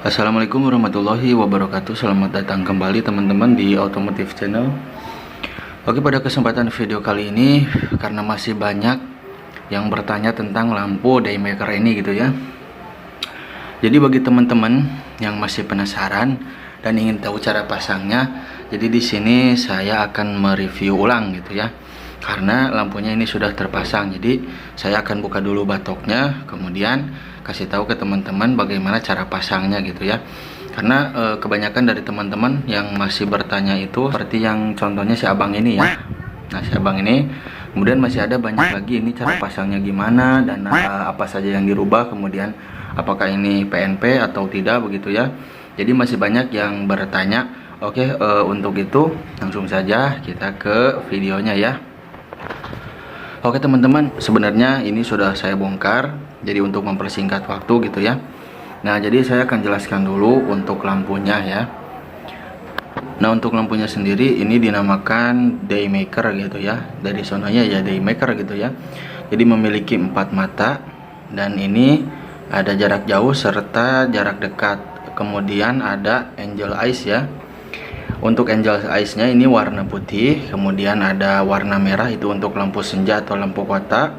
Assalamualaikum warahmatullahi wabarakatuh. Selamat datang kembali teman-teman di Automotive Channel. Oke, pada kesempatan video kali ini, karena masih banyak yang bertanya tentang lampu daymaker ini gitu ya. Jadi bagi teman-teman yang masih penasaran dan ingin tahu cara pasangnya, jadi di sini saya akan mereview ulang gitu ya. Karena lampunya ini sudah terpasang, jadi saya akan buka dulu batoknya, kemudian kasih tahu ke teman-teman bagaimana cara pasangnya gitu ya. Karena kebanyakan dari teman-teman yang masih bertanya itu seperti yang contohnya si abang ini ya. Nah, si abang ini kemudian masih ada banyak lagi ini cara pasangnya gimana dan apa saja yang dirubah, kemudian apakah ini PNP atau tidak begitu ya. Jadi masih banyak yang bertanya. Oke, untuk itu langsung saja kita ke videonya ya. Oke teman-teman, sebenarnya ini sudah saya bongkar, jadi untuk mempersingkat waktu gitu ya. Nah, jadi saya akan jelaskan dulu untuk lampunya ya. Nah, untuk lampunya sendiri ini dinamakan daymaker gitu ya. Dari sononya ya daymaker gitu ya. Jadi memiliki 4 mata dan ini ada jarak jauh serta jarak dekat. Kemudian ada angel eyes ya. Untuk angel eyes-nya ini warna putih, kemudian ada warna merah itu untuk lampu senja atau lampu kota.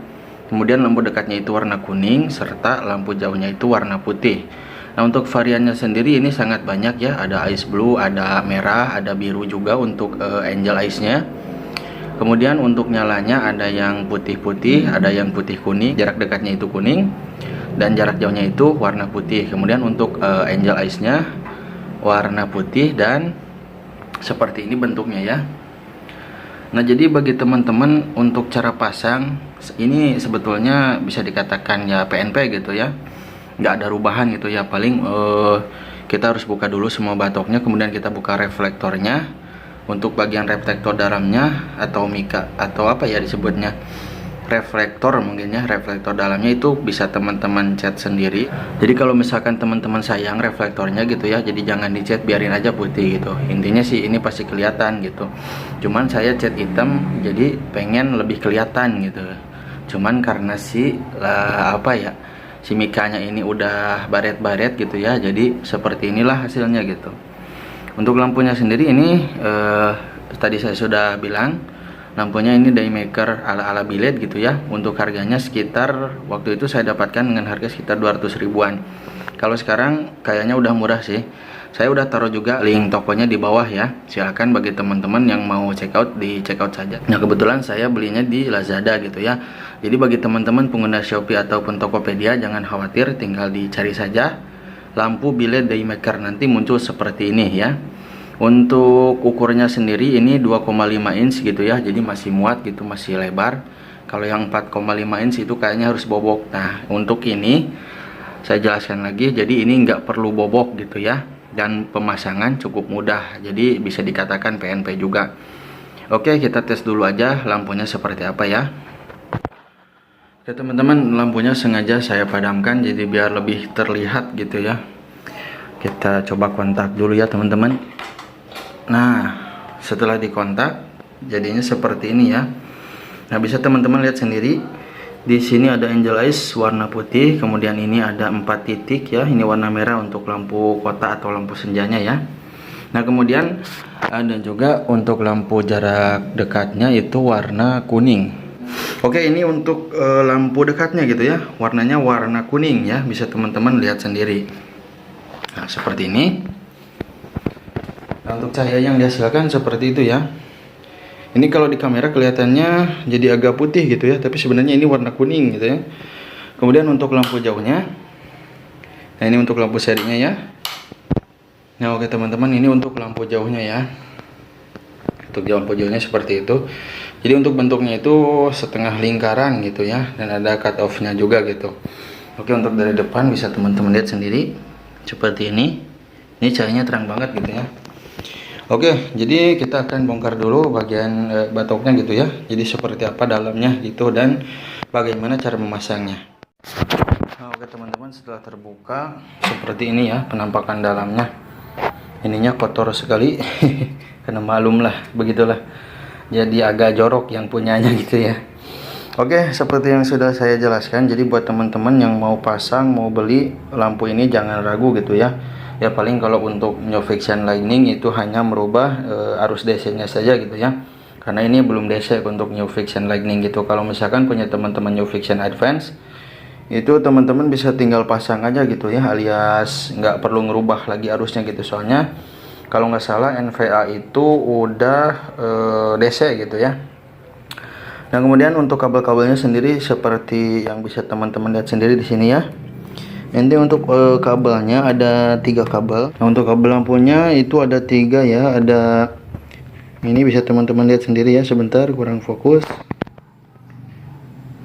Kemudian lampu dekatnya itu warna kuning, serta lampu jauhnya itu warna putih. Nah, untuk variannya sendiri ini sangat banyak ya. Ada ice blue, ada merah, ada biru juga untuk angel eyes-nya. Kemudian untuk nyalanya ada yang putih-putih, ada yang putih kuning, jarak dekatnya itu kuning, dan jarak jauhnya itu warna putih. Kemudian untuk angel eyes-nya warna putih dan seperti ini bentuknya ya. Nah, jadi bagi teman-teman untuk cara pasang ini sebetulnya bisa dikatakan ya PNP gitu ya, nggak ada rubahan gitu ya. Paling kita harus buka dulu semua batoknya, kemudian kita buka reflektornya. Untuk bagian reflektor dalamnya atau mika atau apa ya disebutnya, reflektor mungkin ya, reflektor dalamnya itu bisa teman-teman cat sendiri. Jadi kalau misalkan teman-teman sayang reflektornya gitu ya, jadi jangan dicat, biarin aja putih gitu. Intinya sih ini pasti kelihatan gitu. Cuman saya cat hitam jadi pengen lebih kelihatan gitu. Cuman karena si si mikanya ini udah baret-baret gitu ya, jadi seperti inilah hasilnya gitu. Untuk lampunya sendiri ini tadi saya sudah bilang lampunya ini daymaker ala-ala bilet gitu ya. Untuk harganya sekitar waktu itu saya dapatkan dengan harga sekitar 200 ribuan. Kalau sekarang kayaknya udah murah sih. Saya udah taruh juga link tokonya di bawah ya. Silakan bagi teman-teman yang mau check out, di check out saja. Nah, kebetulan saya belinya di Lazada gitu ya. Jadi bagi teman-teman pengguna Shopee ataupun Tokopedia jangan khawatir, tinggal dicari saja lampu bilet daymaker, nanti muncul seperti ini ya. Untuk ukurnya sendiri ini 2,5 inch gitu ya, jadi masih muat gitu, masih lebar. Kalau yang 4,5 inch itu kayaknya harus bobok. Nah, untuk ini saya jelaskan lagi, jadi ini nggak perlu bobok gitu ya, dan pemasangan cukup mudah, jadi bisa dikatakan PNP juga. Oke, kita tes dulu aja lampunya seperti apa ya. Oke teman-teman, lampunya sengaja saya padamkan jadi biar lebih terlihat gitu ya. Kita coba kontak dulu ya teman-teman. Nah, setelah dikontak jadinya seperti ini ya. Nah, bisa teman-teman lihat sendiri. Di sini ada angel eyes warna putih, kemudian ini ada 4 titik ya. Ini warna merah untuk lampu kota atau lampu senjanya ya. Nah, kemudian ada juga untuk lampu jarak dekatnya itu warna kuning. Oke, ini untuk lampu dekatnya gitu ya. Warnanya warna kuning ya, bisa teman-teman lihat sendiri. Nah, seperti ini. Nah, untuk cahaya yang dihasilkan seperti itu ya. Ini kalau di kamera kelihatannya jadi agak putih gitu ya, tapi sebenarnya ini warna kuning gitu ya. Kemudian untuk lampu jauhnya, nah ini untuk lampu serinya ya. Nah, oke teman-teman, ini untuk lampu jauhnya ya. Untuk lampu jauhnya seperti itu. Jadi untuk bentuknya itu setengah lingkaran gitu ya, dan ada cut off-nya juga gitu. Oke, untuk dari depan bisa teman-teman lihat sendiri seperti ini. Ini cahayanya terang banget gitu ya. Oke, jadi kita akan bongkar dulu bagian batoknya gitu ya. Jadi seperti apa dalamnya gitu dan bagaimana cara memasangnya. Nah, oke teman-teman, setelah terbuka seperti ini ya penampakan dalamnya. Ininya kotor sekali. Karena malum lah, begitulah. Jadi agak jorok yang punyanya gitu ya. Oke, seperti yang sudah saya jelaskan, jadi buat teman-teman yang mau pasang, mau beli lampu ini jangan ragu gitu ya. Ya paling kalau untuk new fiction lightning itu hanya merubah arus DC nya saja gitu ya, karena ini belum DC untuk new fiction lightning gitu. Kalau misalkan punya teman-teman new fiction advance, itu teman-teman bisa tinggal pasang aja gitu ya, alias nggak perlu ngerubah lagi arusnya gitu. Soalnya kalau nggak salah NVA itu udah DC gitu ya. Nah kemudian untuk kabel-kabelnya sendiri seperti yang bisa teman-teman lihat sendiri di sini ya. Nanti untuk kabelnya ada 3 kabel. Nah untuk kabel lampunya itu ada 3 ya. Ada ini, bisa teman-teman lihat sendiri ya, sebentar kurang fokus.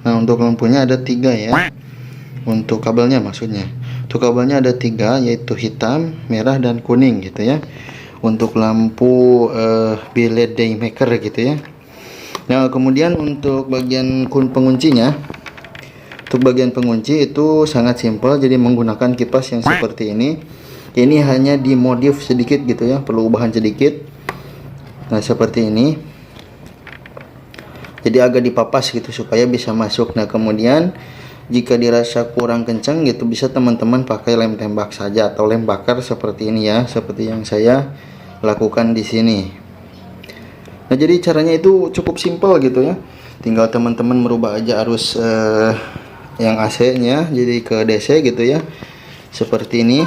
Nah untuk lampunya ada 3 ya. Untuk kabelnya maksudnya. Untuk kabelnya ada 3, yaitu hitam, merah, dan kuning gitu ya. Untuk lampu biled daymaker gitu ya. Nah kemudian untuk bagian penguncinya, untuk bagian pengunci itu sangat simpel, jadi menggunakan kipas yang seperti ini. Ini hanya dimodif sedikit gitu ya, perlu ubahan sedikit. Nah seperti ini, jadi agak dipapas gitu supaya bisa masuk. Nah kemudian jika dirasa kurang kencang gitu, bisa teman-teman pakai lem tembak saja atau lem bakar seperti ini ya, seperti yang saya lakukan di sini. Nah jadi caranya itu cukup simpel gitu ya, tinggal teman-teman merubah aja arus yang AC nya jadi ke DC gitu ya, seperti ini.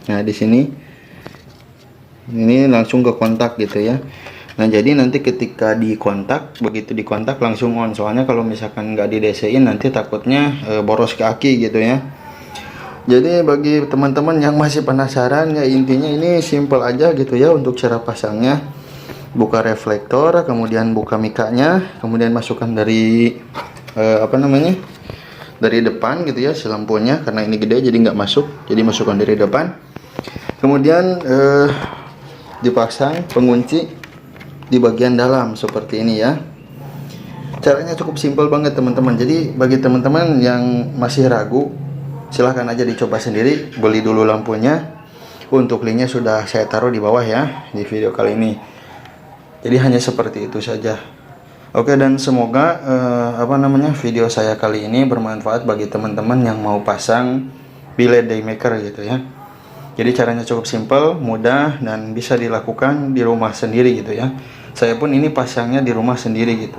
Nah di sini ini langsung ke kontak gitu ya. Nah jadi nanti ketika dikontak, begitu dikontak langsung on. Soalnya kalau misalkan nggak di DC-in nanti takutnya boros ke aki gitu ya. Jadi bagi teman-teman yang masih penasaran ya, intinya ini simple aja gitu ya untuk cara pasangnya. Buka reflektor, kemudian buka mikanya, kemudian masukkan dari dari depan gitu ya si lampunya, karena ini gede jadi nggak masuk, jadi masukkan dari depan. Kemudian dipasang pengunci di bagian dalam seperti ini ya. Caranya cukup simpel banget teman-teman. Jadi bagi teman-teman yang masih ragu, silahkan aja dicoba sendiri, beli dulu lampunya. Untuk linknya sudah saya taruh di bawah ya di video kali ini. Jadi hanya seperti itu saja. Oke, dan semoga video saya kali ini bermanfaat bagi teman-teman yang mau pasang biled daymaker gitu ya. Jadi caranya cukup simpel, mudah, dan bisa dilakukan di rumah sendiri gitu ya. Saya pun ini pasangnya di rumah sendiri gitu.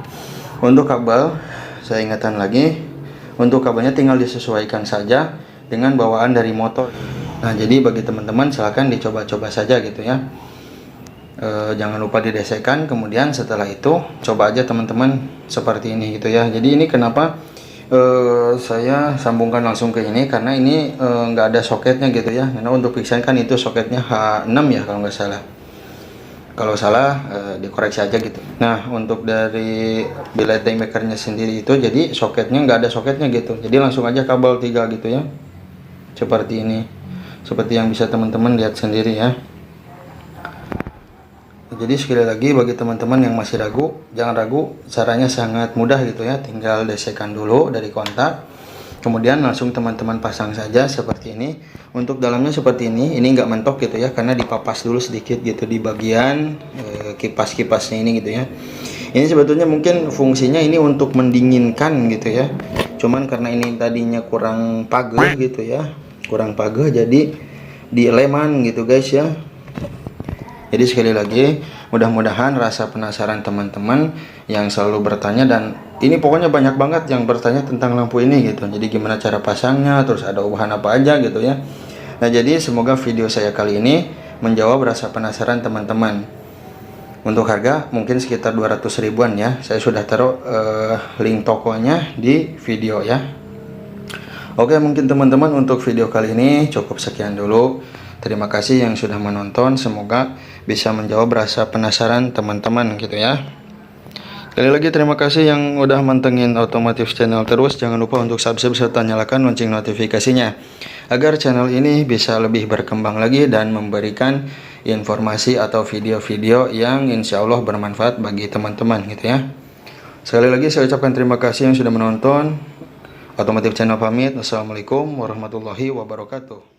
Untuk kabel, saya ingatkan lagi, untuk kabelnya tinggal disesuaikan saja dengan bawaan dari motor. Nah jadi bagi teman-teman silahkan dicoba-coba saja gitu ya. Jangan lupa didesekan, kemudian setelah itu coba aja teman-teman seperti ini gitu ya. Jadi ini kenapa saya sambungkan langsung ke ini, karena ini nggak ada soketnya gitu ya. Karena untuk fiction kan itu soketnya H6 ya kalau nggak salah. Kalau salah dikoreksi aja gitu. Nah untuk dari biled daymakernya sendiri itu jadi soketnya nggak ada soketnya gitu. Jadi langsung aja kabel 3 gitu ya. Seperti ini. Seperti yang bisa teman-teman lihat sendiri ya. Jadi sekali lagi bagi teman-teman yang masih ragu, jangan ragu, caranya sangat mudah gitu ya. Tinggal desekan dulu dari kontak, kemudian langsung teman-teman pasang saja seperti ini. Untuk dalamnya seperti ini nggak mentok gitu ya, karena dipapas dulu sedikit gitu di bagian kipas-kipasnya ini gitu ya. Ini sebetulnya mungkin fungsinya ini untuk mendinginkan gitu ya. Cuman karena ini tadinya kurang pageh gitu ya, kurang pageh jadi dileman gitu guys ya. Jadi sekali lagi, mudah-mudahan rasa penasaran teman-teman yang selalu bertanya, dan ini pokoknya banyak banget yang bertanya tentang lampu ini gitu. Jadi gimana cara pasangnya, terus ada ubahan apa aja gitu ya. Nah jadi semoga video saya kali ini menjawab rasa penasaran teman-teman. Untuk harga mungkin sekitar 200 ribuan ya. Saya sudah taruh link tokonya di video ya. Oke, mungkin teman-teman untuk video kali ini cukup sekian dulu. Terima kasih yang sudah menonton, semoga bisa menjawab rasa penasaran teman-teman gitu ya. Sekali lagi terima kasih yang udah mantengin Otomotif Channel terus. Jangan lupa untuk subscribe serta nyalakan lonceng notifikasinya, agar channel ini bisa lebih berkembang lagi dan memberikan informasi atau video-video yang insya Allah bermanfaat bagi teman-teman gitu ya. Sekali lagi saya ucapkan terima kasih yang sudah menonton. Otomotif Channel pamit. Wassalamualaikum warahmatullahi wabarakatuh.